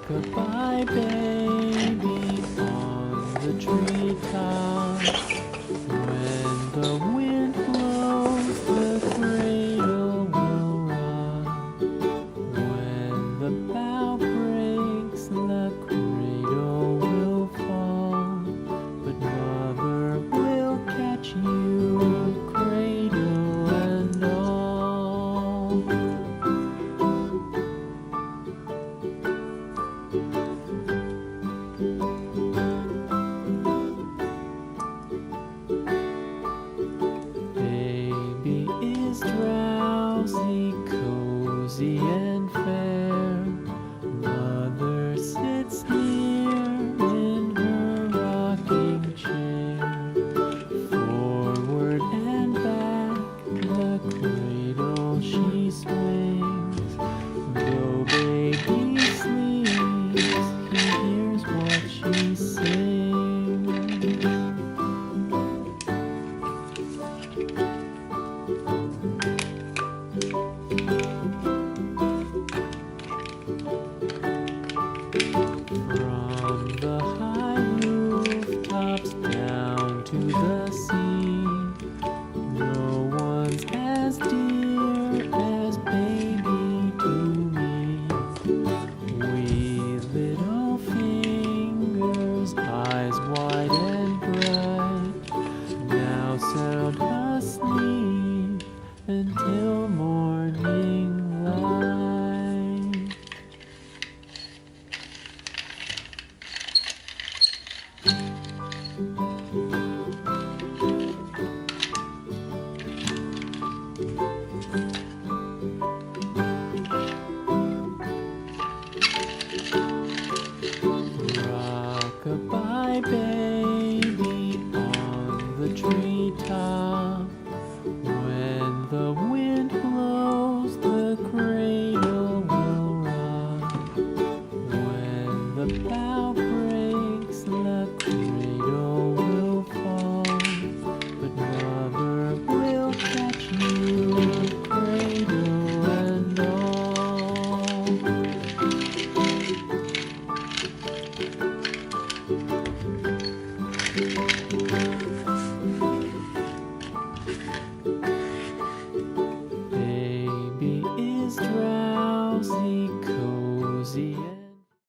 Rock-a-bye, baby, on the treetop. When the wind blows, the cradle will rock. When the bough breaks, the cradle will fall. But mother will catch you, cradle and all. Baby is drowsy, cozy and fair. Mother sits near in her rocking chair. Forward and back, the cradle she swings. Though baby sleeps, he hears what she sings. From